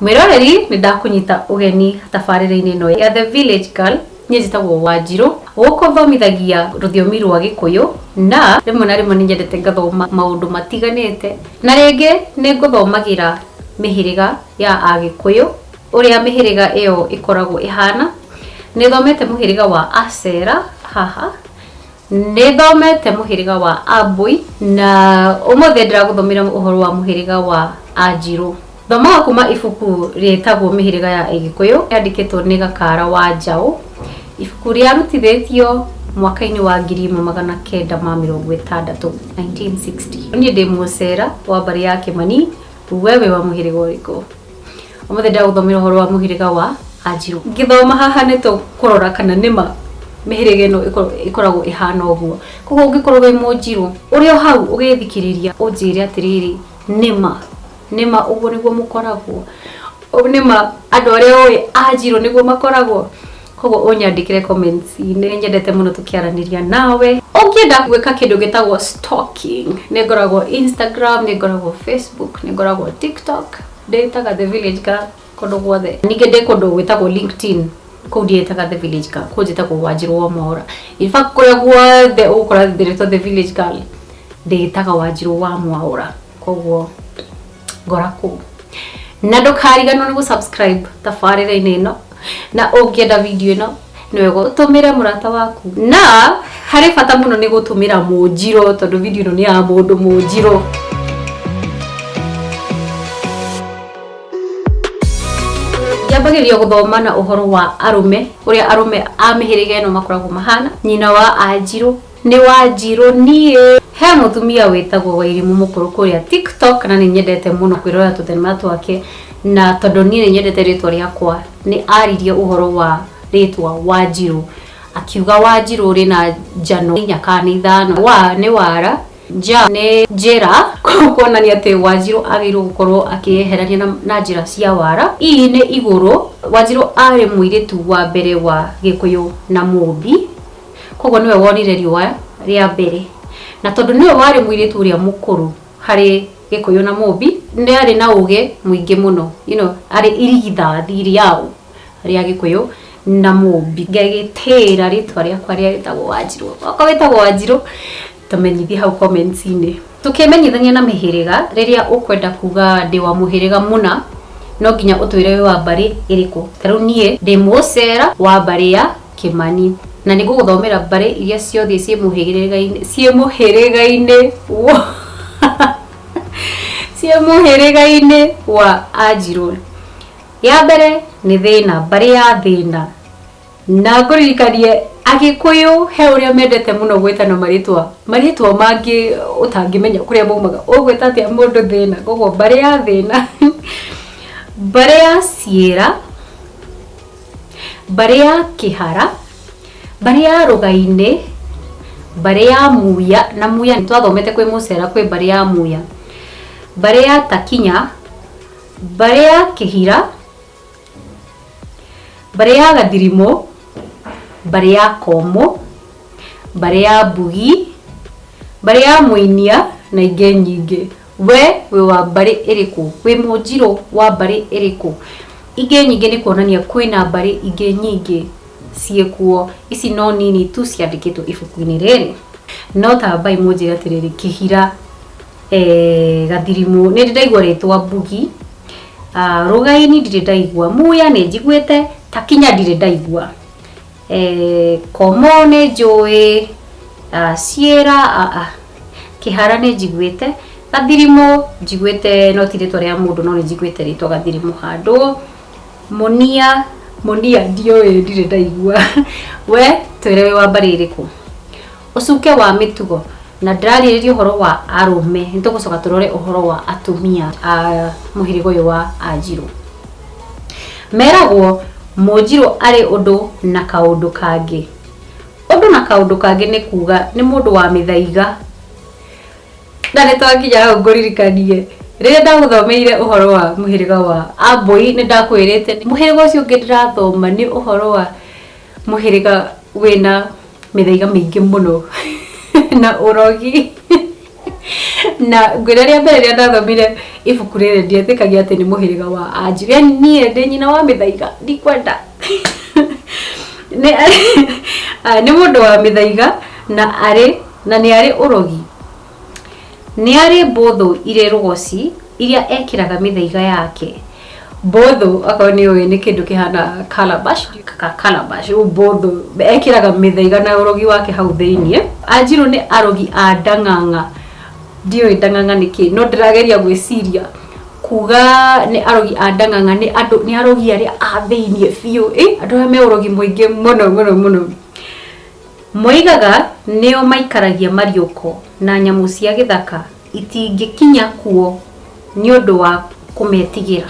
Mwiroreri nindakunyita ugeni tabarĩra-inĩ ĩno ya The Village Girl. Niĩ njĩtagwo Wanjiru, gũkothomithagia rũthiomi rwa Gĩkũyũ na rĩmwe na rĩmwe nĩnyendete ngathoma maũndũ matiganĩte, na rĩngĩ nĩngũthomagĩra mĩhĩrĩga ya Agĩkũyũ, ũrĩa mĩhĩrĩga ĩyo ĩkoragwo ĩhana. Nĩthomete mũhĩrĩga wa Acera haha, nĩthomete mũhĩrĩga wa Ambui, na ũmũthĩ ndĩragũthomera ũhoro wa mũhĩrĩga wa Anjiru. Thomaga kuma ibuku rĩtagwo mĩhĩrĩga ya Agĩkũyũ, yandĩkĩtwo nĩ Gakara wa Njaũ. Ibuku rĩarutithĩtio mwaka-inĩ wa 1960 1960. Niĩ ndĩ Mũcera wa mbarĩ ya Kĩmani, wewe wa mũhĩrĩga ũrĩkũ? Ũmũthĩ ndĩragũthomera ũhoro wa mũhĩrĩga wa Anjiru. Ngĩthoma haha nĩtũkũrora kana nĩma mĩhĩrĩga ĩno ĩkoragwo ĩhana ũguo. Koguo ũngĩkorwo wĩ Mũnjiru, ũrĩ o hau ũgĩthikĩrĩria ũnjĩre atĩrĩrĩ, nĩma ũguo nĩguo mũkoragwo? Nĩma andũ arĩa oĩ Anjiru nĩguo makoragwo? Koguo ũnyandĩkĩre comments-inĩ, nyendete mũno tũkĩaranĩria nawe. Ũngĩenda gwĩka kĩndũ gĩtagwo stalking, nĩngoragwo Instagram, nĩngoragwo Facebook, nĩngoragwo TikTok, ndĩtaga The Village Girl kũndũ guothe. Ningĩ ndĩ kũndũ gwĩtagwo LinkedIn, kũu ndĩtaga The Village Girl, kũu njĩtagwo Wanjiru wa Mwaũra. In fact, kũrĩa guothe ũgũkora ndĩrĩtwo The Village Girl, ndĩtaga Wanjiru wa Mwaũra. Koguo ngora kũu. Na ndũkariganĩrwo nĩ gũ-subscribe tabarĩra-inĩ ĩno, na ũngĩenda video ĩno nĩ wega ũtũmĩre mũrata waku, na harĩ bata mũno nĩ gũtũmĩra Mũnjiru, tondũ video ĩno nĩ ya mũndũ Mũnjiru. Yambagĩrĩria gũthoma na ũhoro wa arũme, ũrĩa arũme a mĩhĩrĩga ĩno makoragwo mahana. Nyina wa Anjiru nĩ Wanjiru niĩ. He mũtumia wĩtagwo Wairimu Mũkũrũ kũrĩa TikTok, na nĩnyendete mũno kwĩrora tũthenema twake, na tondũ niĩ nĩnyendete rĩtwa rĩakwa, nĩ aririe ũhoro wa rĩtwa Wanjiru, akiuga Wanjiru ũrĩ na njano inya kana ithano. Wa nĩ wara, nja nĩ njĩra, kuonania atĩ Wanjiru agĩrĩirwo gũkorwo akĩeherania na njĩra cia wara. Ii nĩ igũrũ. Wanjiru arĩ mũirĩtu wa mbere wa Gĩkũyũ na Mũmbi, koguo nĩwe wonire riũa rĩa mbere, na tondũ nĩwe warĩ mũirĩtu ũrĩa mũkũrũ harĩ Gĩkũyũ na Mũmbi, nĩ arĩ na ũgĩ mũingĩ mũno, arĩ irigithathi rĩao rĩa Gĩkũyũ na Mũmbi. Ngagĩtĩra rĩtwa rĩakwa rĩa rĩtagwo Wanjiru. Okorwo wĩtagwo Wanjiru, tũmenyithie hau comments-inĩ. Tũkĩmenyithania na mĩhĩrĩga, rĩrĩa ũkwenda kuga ndĩ wa mũhĩrĩga mũna, no nginya ũtwĩre wĩ wa mbarĩ ĩrĩkũ. Tarĩu niĩ ndĩ Mũcera wa mbarĩ ya Kĩmani, na nĩngũgũthomera mbarĩ iria ciothe ciĩ mũhĩrĩga-inĩ wa Anjiru. Ya mbere nĩ Thĩna, mbarĩ ya Thĩna, na ngũririkanie Agĩkũyũ he ũrĩa mendete mũno gwĩtana marĩtwa mangĩ ũtangĩmenya kũrĩa maumaga. Ũgwĩta atĩa mũndũ Thĩna? Koguo mbarĩ ya Thĩna. Mbarĩ ya Ciĩra, mbarĩ ya Kĩhara, mbarĩ ya Rũgai-inĩ, mbarĩ ya Muya, na Muya nĩtwathomete kwĩ Mũcera kwĩ mbarĩ ya Muya, mbarĩ ya Takinya, mbarĩ ya Kĩhira, mbarĩ ya Gathirimũ, mbarĩ ya Komũ, mbarĩ ya Mbugi, mbarĩ ya Mũinia na ingĩ nyingĩ. We wĩ wa mbarĩ ĩrĩkũ? Wĩ Mũnjiru wa mbarĩ ĩrĩkũ? Ingĩ nyingĩ nĩ kuonania kwĩna mbarĩ ingĩ nyingĩ ciĩkuo. Ici no nini tu ciandĩkĩtwo ibuku-inĩ rĩrĩ. No tambai mũnjĩre atĩrĩrĩ, Kĩhira, Gathirimũ nĩ ndaigua rĩtwa, Mbugi, Rũgai-inĩ ndirĩ ndaigua, Muya nĩ njiguĩte, Takinya ndirĩ ndaigua, Komũ nĩ njũĩ, Ciĩra Kĩhara nĩ njiguĩte, Gathirimũ njiguĩte no ti rĩtwa rĩa mũndũ, no nĩ njiguĩte rĩtwa Gathirimũ handũ. Mũnia ndiũĩ, ndirĩ ndaigua. We twĩre wĩ wa mbarĩ ĩrĩkũ? Ũcuke wa mĩtugo, na ndĩrarĩrĩria ũhoro wa arũme, nĩtũgũcoka tũrore ũhoro wa atumia a mũhĩrĩga ũyũ wa Anjiru. Meragwo Mũnjiru arĩ ũndũ na kaũndũ kangĩ. Ũndũ na kaũndũ kangĩ nĩ kuga nĩ mũndũ wa mĩthaiga. Na nĩtwakinya hau ngũririkanie rĩrĩa ndagũthomeire ũhoro wa mũhĩrĩga wa Ambui, nĩ ndakwĩrĩte mũhĩrĩga ũcio ũngĩ ndĩrathoma nĩ ũhoro wa mũhĩrĩga wĩna mĩthaiga mĩingĩ mũno na ũrogi. na ngwira ria mbere ria ndathomire ibuku riri ndietikagia ati ni muhiriga wa Anjiru, yani nie ndi nyina wa Mithaiga ndikwenda ni mundu wa Mithaiga na ni ari urogi, ni ari mbotho ire rugoci iria ekiraga Mithaiga yake. Mbotho akoni uyu ni kindu kihana calabash mbotho ekiraga Mithaiga na urogi wake hau thiini. Anjiru ni arogi a ndang'ang'a, ndiyo ndang'ang'a niki no ndirageria gwiciria kuga ni arogi a ndang'ang'a ni arogi aria a thiini biu andu me urogi muingi muno. Moigaga nio maikaragia Mariuko na nyamu cia githaka itingikinya kuo ni undu wa kumetigira.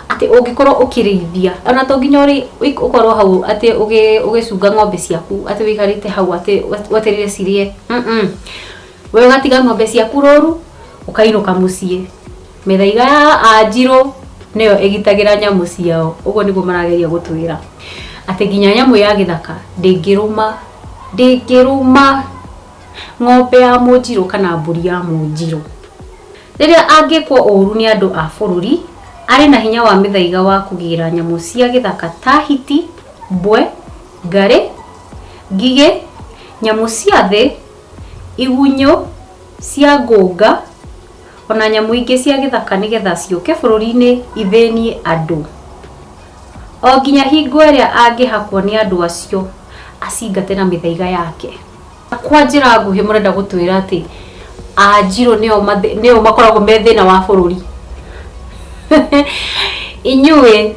Ati ungikorwo ukirithia ona to nginya uri ukorwo hau ati ugicunga ng'ombe ciaku ati wikarite hau ati waterire cirie we ugatiga ng'ombe ciaku roru ukainuka mucii. Mithaiga ya Anjiru niyo igitagira nyamu ciao, uguo niguo marageria gutwira ati nginya nyamu ya githaka ndingiruma ng'ombe ya Munjiru kana mburi ya Munjiru. Riria angikwo uru ni andu a bururi, ari na hinya wa Mithaiga wa kugira nyamu cia githaka ta hiti, mbwe, ngare, ngige, nyamu cia thi, igunyo cia ngunga ona nyamu ingi cia githaka nigetha ciuke bururi-ini ithenie andu. O nginya hingo iria angihakwo ni andu acio acingate na Mithaiga yake. Kwa njira nguhi murenda gutwira ati Anjiru nio makoragwo me thina wa bururi inyuĩ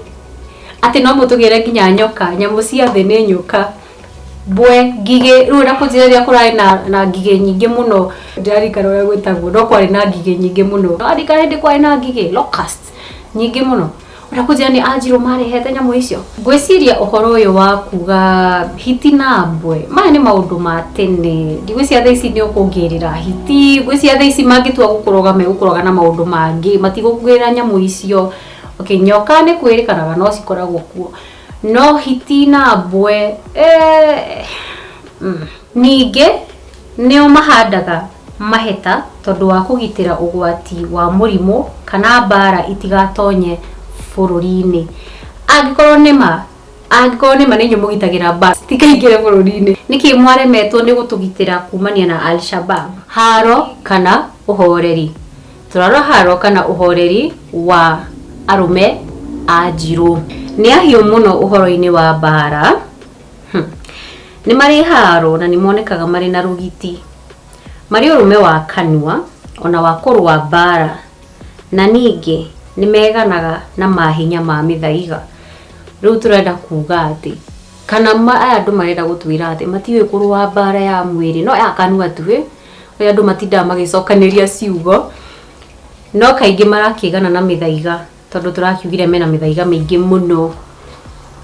ati no mutugire nginya nyoka, nyamu cia thi ni nyoka, mbwe, ngige. Riu na kunjira kurari na ngige nyingi muno, ndirarikana uria gwetagwo no kwari na ngige nyingi muno, arika hindi kwari na ngige locust nyingi muno. Ura kunjira ni Anjiru marehete nyamu icio. Ngwiciria uhoro uyu wa kuga hiti na mbwe maya ni maundu ma tene, ndigwiciria thaa ici ni ukungirira hiti, ngwiciria thaa ici mangitua gukuroga megukoroga na maundu mangi matigukugirira nyamu icio. Okay, nyoka ni kwirikanaga no cikoragwo kuo, no hiti na mbwe ningi nio mahandaga maheta tondu wa kugitira ugwati wa murimu kana mbara itigatonye bururi-ini. Angikorwo nima ni nyu mugitagira mbara tikaingire bururi-ini, niki mwaremetwo ni gutugitira kumania na Al-Shabab. Haro kana uhoreri, turarora haro kana uhoreri wa arume Anjiru ni ahiu muno uhoro-ini wa mbara. Ni mari haro na ni monekaga mari na rugiti, mari urume wa kanua ona wa kurwa mbara, na ningi ni meganaga na mahinya ma Mithaiga. Riu turenda kuga ati kana andu marenda gutwira ati matiwe kurwa mbara ya mwiri no ya kanua tuwe, ria andu matinda magicokaniria ciugo, no kaingi marakigana na Mithaiga tondu turakiugire mena Mithaiga maingi muno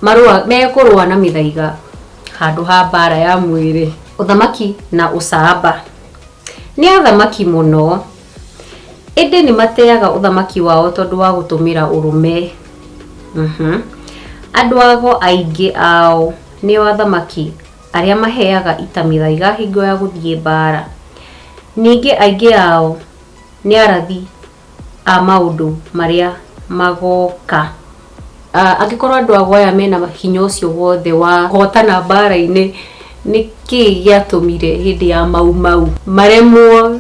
marua mekurwa na Mithaiga handu ha mbara ya mwiri. Uthamaki na ucamba ni athamaki muno, indi ni mateaga uthamaki wao tondu wa gutumira urume. Andu ago aingi ao ni athamaki aria maheaga ita Mithaiga hingo ya guthie mbara. Ningi aingi ao ni arathi a maundu maria magoka. Angikorwo andu ago aya mena hinya ucio wothe wa gotana mbara-ini, niki giatumire hindi ya mau maremwo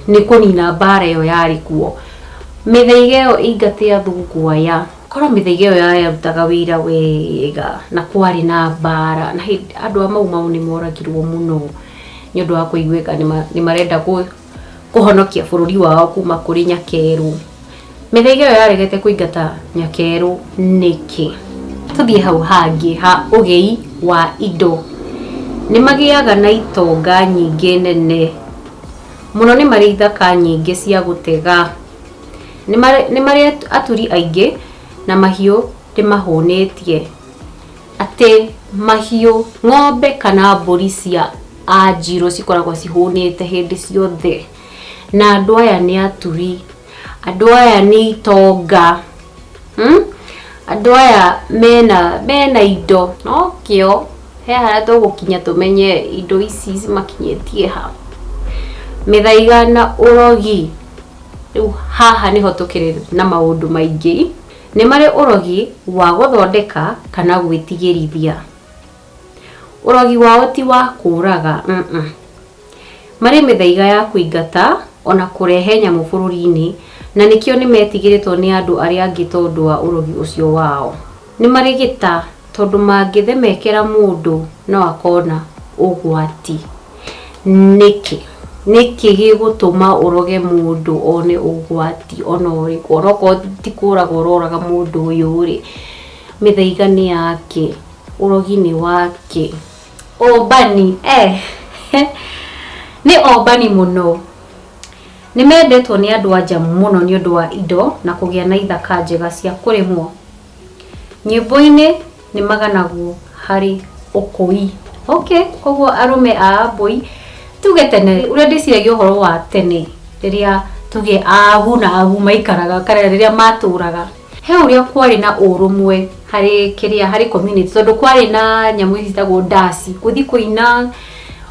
ni kunina mbara iyo yari kuo. Mithaiga iyo ingate athungu aya, korwo Mithaiga iyo yarutaga wira wega na kwari na mbara na andu a mau ni moragirwo muno ni undu wa kuigwika ni marenda kuhonokia bururi wao kuma kuri Nyakeru. Mithaiga iyo yaregete kuingata Nyakeru niki? Tuthie hau hangi ha ugei wa indo. Ni magiaga na itonga nyingi nene muno, ni mari ithaka nyingi cia gutega, ni mari aturi aingi na mahiu ni mahonetie. Ati mahiu ng'ombe kana mburi cia Anjiru cikoragwo cihunite hindi ciothe, na andu aya ni aturi, andu aya ni itonga, andu aya mena indo. No kio he haria tugukinya tumenye indo ici makinyetie ha. mĩthaiga na ũrogi. Rĩu haha nĩho tũkĩrĩ na maũndũ maingĩ. Nĩ marĩ ũrogi wa gũthondeka kana gwĩtigĩrithia. Ũrogi wao ti wa kũraga, marĩ mĩthaiga ya kũingata ona kũrehe nyamũ bũrũri-inĩ, na nĩkĩo nĩmetigĩrĩtwo nĩ andũ arĩa angĩ tondũ wa ũrogi ũcio wao. Nĩ marĩ gĩta tondũ mangĩthemekera mũndũ no akona ũgwati. Nĩkĩ gĩgũtũma ũroge mũndũ one ũgwati ona ũrĩkũ, onokorwo ti kũraga ũroraga mũndũ ũyũ rĩ, mĩthaiga nĩ yake, ũrogi nĩ wake. Ũmbani nĩ ũmbani mũno. Nĩmendetwo nĩ andũ anja mũno nĩ ũndũ wa indo na kũgĩa na ithaka njega cia kũrĩmwo. Nyĩmbo-inĩ nĩ maganagwo harĩ ũkũi. Koguo arũme a mbũi tuge tene, ũrĩa ndĩciragia ũhoro wa tene rĩrĩa tuge agu na agu maikaraga kana rĩrĩa matũraga, he ũrĩa kwarĩ na ũrũmwe harĩ community, tondũ kwarĩ na nyamũ citagwo ndaci, gũthiĩ kũina,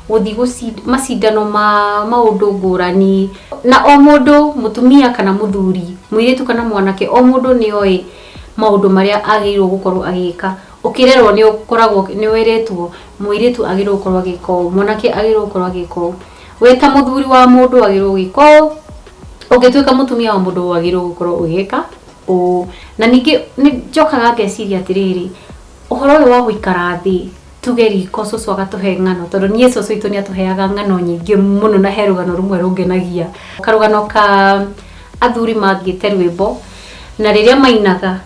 gũthiĩ macindano ma maũndũ ngũrani, na o mũndũ mũtumia kana mũthuri, mũirĩtu kana mwanake, o mũndũ nĩoĩ maũndũ marĩa agĩrĩirwo gũkorwo agĩka. Ũkĩrerwo nĩ ũkoragwo nĩ wĩrĩtwo mũirĩtu agĩrĩirwo gũkorwo agĩka ũũ, mwanake agĩrĩirwo gũkorwo agĩka ũũ, wĩta mũthuri wa mũndũ agĩrĩirwo gwĩka ũũ, ũngĩtuĩka mũtumia wa mũndũ agĩrĩirwo gũkorwo ũgĩka ũũ. Na ningĩ nĩ njokaga ngeciria atĩrĩrĩ, ũhoro ũyũ wa gũikara thĩ, tuge riko cũcũ agatũhe ng'ano, tondũ niĩ cũcũ witũ nĩ atũheaga ng'ano nyingĩ mũno, na he rũgano rũmwe rũngenagia, karũgano ka athuri mangĩte rwĩmbo, na rĩrĩa mainaga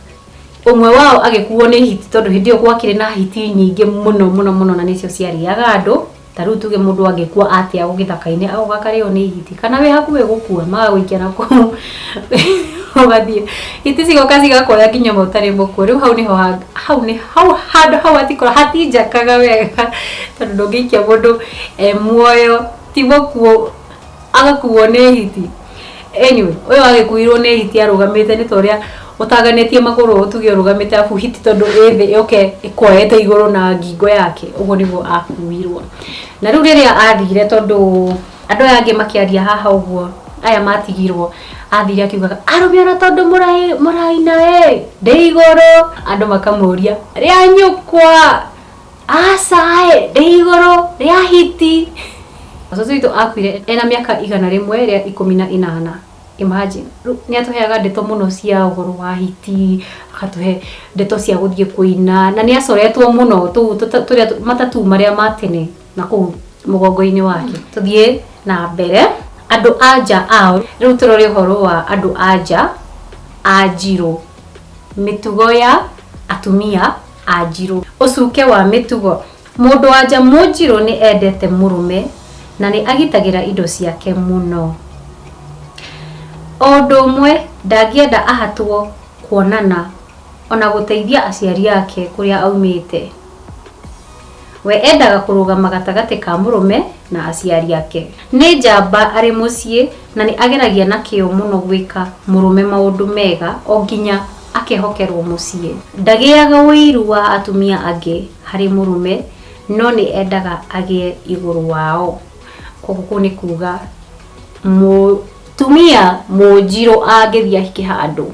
ũmwe wao agĩkuo nĩ hiti, tondũ hĩndĩ ĩyo gwakĩrĩ na hiti nyingĩ mũno na nĩcio ciarĩaga andũ. Ta rĩu tuge mũndũ angĩkua atĩa gĩthaka-inĩ agoka karĩo nĩ hiti, kana wĩ hakuhĩ gũkua magagũikia na kũu ũgathiĩ, hiti cigoka cigakoya nginya ũtarĩ mũkuo. Rĩu hau handũ hau hatinjakaga wega, tondũ ndũngĩikia mũndũ muoyo, ti mũkuo agakuo nĩ hiti. Anyway, ũyũ agĩkuirwo nĩ hiti arũgamĩte, nĩ ta ũrĩa ũtaganĩtie magũrũ tuge ũrũgamĩte afu hiti tondũ ĩthĩ ĩkoete igũrũ na ngingo yake, ũguo nĩguo akuirwo. Na rĩu rĩrĩa athire, tondũ andũ aya angĩ makĩaria haha ũguo, aya matigirwo, athire akiugaga arũme ona tondũ mũraina ndĩ igũrũ, andũ makamũria rĩa nyũkwa, aca ndĩ igũrũ rĩa hiti. Cũcũ witũ akuire ena mĩaka 100 rĩa 18. Imagine, nĩ atũheaga ndeto mũno cia ũhoro wa hiti, akatũhe ndeto cia gũthiĩ kũina, na nĩ acoretwo mũno tũrĩa matatu marĩa matene na kũu mũgongo-inĩ wake. Tũthiĩ na mbere, andũ anja ao, rĩu tũrore ũhoro wa andũ anja a njirũ, mĩtugo ya atumia a njirũ. Ũcuke wa mĩtugo, mũndũ anja mũnjirũ nĩ endete mũrũme na nĩ agitagĩra indo ciake mũno. O ũndũ ũmwe ndangĩenda ahatwo kuonana ona gũteithia aciari ake kũrĩa aumĩte. We endaga kũrũgama gatagatĩ ka mũrũme na aciari ake. Nĩ njamba arĩ mũciĩ na nĩ ageragia na kĩo mũno gwĩka mũrũme maũndũ mega o nginya akehokerwo mũciĩ. Ndagĩaga ũiru wa atumia angĩ harĩ mũrũme, no nĩ endaga agĩe igũrũ wao. Koguo nĩ kuga tumia mũnjirũ angĩthiĩ ahike handũ,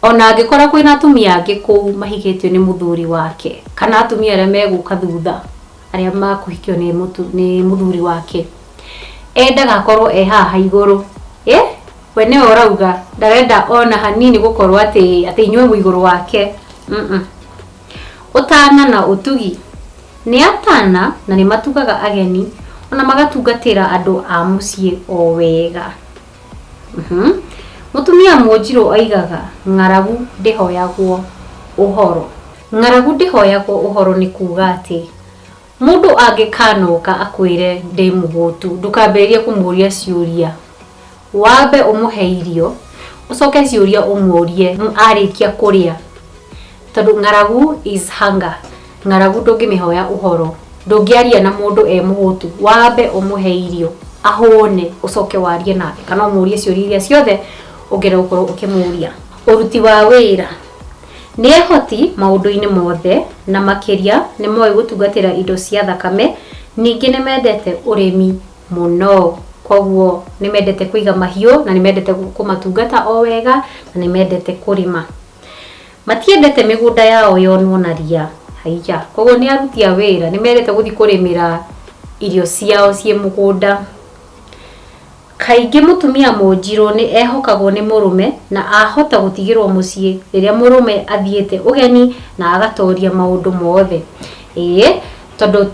ona angĩkora kwĩna atumia angĩ kũu mahikĩtio nĩ mũthuri wake, kana atumia arĩa megũka thutha arĩa makũhikio nĩ mũthuri wake, endaga akorwo haha igũrũ. We nĩwe ũrauga ndarenda ona hanini gũkorwo atĩ inyuĩ mũi igũrũ wake. Ũtana na ũtugi, nĩ atana na nĩ matugaga ageni ona magatungatĩra andũ a mũciĩ o wega. Mũtumia mũnjirũ aigaga ng'aragu ndĩhoyagwo ũhoro. Ng'aragu ndĩhoyagwo ũhoro nĩ kuga atĩ mũndũ angĩkanoka akwĩre ndĩ mũhũtu, ndũkambĩrĩrie kũmũria ciũria, wambe ũmũhe irio, ũcoke ciũria ũmũrie arĩkia kũrĩa, tondũ ng'aragu is hunger. Ng'aragu ndũngĩmĩhoya ũhoro, ndũngĩaria na mũndũ mũhũtu, wambe ũmũhe irio ahũne, ũcoke warie nake kana ũmũrie ciũria iria ciothe ũngĩenda gũkorwo ũkĩmũria. Ũruti wa wĩra, nĩ ehoti maũndũ-inĩ mothe na makĩria nĩ moĩ gũtungatĩra indo cia thakame, ningĩ nĩ mendete ũrĩmi muno. Koguo ni mendete kuiga mahiũ na ni mendete kumatungata o wega na ni mendete kurima. Matiendete migunda yao yonwo na ria haija. Koguo ni aruti a wĩra ni mendete guthi kurimira irio ciao cie mugunda. Kaingĩ mutumia mũnjirũ ni ehokagwo ni murume na ahota gutigirwo mucii riria murume athiete ugeni na agatoria maundu mothe. Tondu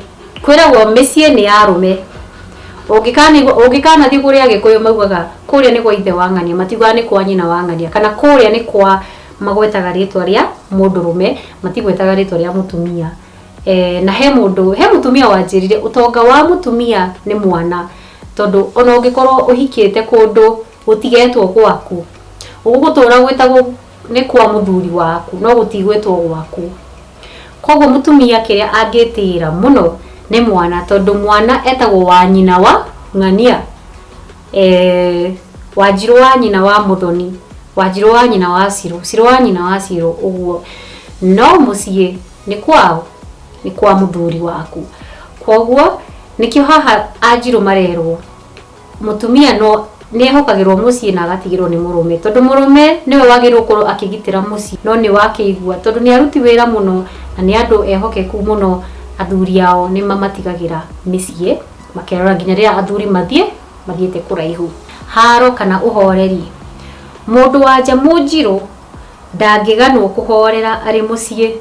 kwiragwo micii ni arume. Ungikana thi kuria Gikuyu maugaga kuria ni kwa ithe wa ng'ania, matiugaga ni kwa nyina wa ng'ania, kana kuria ni kwa magwetaga ritwa ria mundurume, matigwetaga ritwa ria mutumia. Na he mutumia wanjirire utonga wa mutumia ni mwana, tondu ona ungikorwo uhikite kundu gutigetwo gwaku, ugugutura gwetagwo ni kwa muthuri waku, no gutigwetwo gwaku. Koguo mutumia kiria angitira muno ni mwana, tondu mwana etagwo wa nyina wa ng'ania. Wanjiru wa nyina wa Muthoni, Wanjiru wa nyina wa Ciro, Ciro wa nyina wa Ciro, uguo. No mucii ni kwao, ni kwa muthuri waku. Koguo nikio haha Anjiru marerwo mutumia no ni ehokagirwo mucii na agatigirwo ni murume, tondu murume niwe wagirwo korwo akigitira mucii, no ni wakiigua tondu ni aruti wira muno na ni andu ehokeku muno. Athuri ao ni mamatigagira micii makerora nginya ria athuri mathiete kuraihu. Haro kana uhoreri, mundu wanja munjiru ndangiganwo kuhorera ari mucii.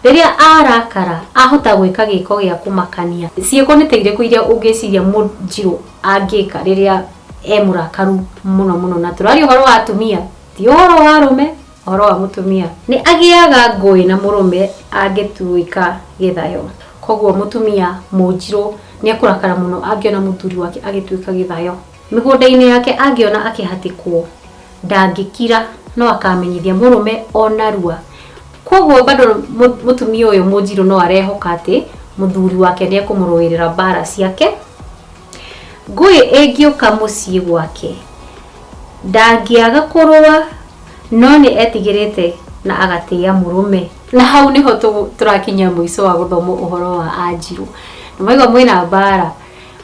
Riria arakara ahota gwika giko gia kumakania. Ciiko ni teire kuiria ungiciria munjiru angika riria emurakaru muno na turari uhoro wa atumia ti uhoro wa arume, uhoro wa mutumia. Ni agiaga ngui na murume angituika githayo. Koguo mutumia munjiru ni akurakara muno angiona muthuri wake agituika githayo. Migunda-ini yake angiona akihatikwo ndangikira, no akamenyithia murume ona rua. Koguo bado mutumia uyu munjiru no arehoka ati muthuri wake ni ekumuruirira bara ciake. Ngui ingiuka mucii gwake ndangiaga kurua, no ni etigirite na agatia murume. Na hau niho turakinya muico wa guthoma uhoro wa Anjiru. Namaiga mwina bara,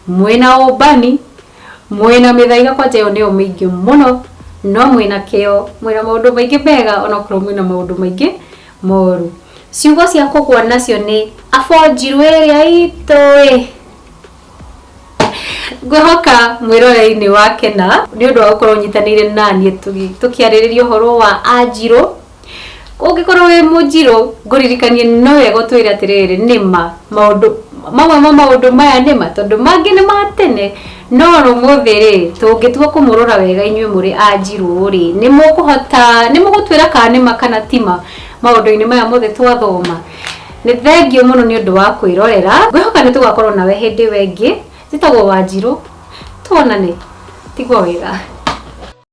mwina ubani, mwina mithaiga kwa jayo ni omingi muno, no mwina kio, mwina maundu maingi mega, ona kuro mwina maundu maingi moru. Ciugo cia kugwa nacio ni Afonjiru iria itoi. Ngwihoka mwirorei-ini wake na ni undu wa gukorwo nyitanire nani tukiaririria uhoro wa Anjiru. Ungikorwo wi munjiru nguririkanie no wega utwire atiriri nima maundu maya nima, tondu mangi ni matene, no rumuthi ri tungitua kumurora wega inyue muri Anjiru ri ni mugutwira kana nima kana tima maundu-ini maya mothe twathoma. Ni thengio muno ni undu wa kwirorera. Ngwihoka ni tugakorwo nawe hindi wengi. Njitagwo Wanjiru, tuonane, tigwo wega.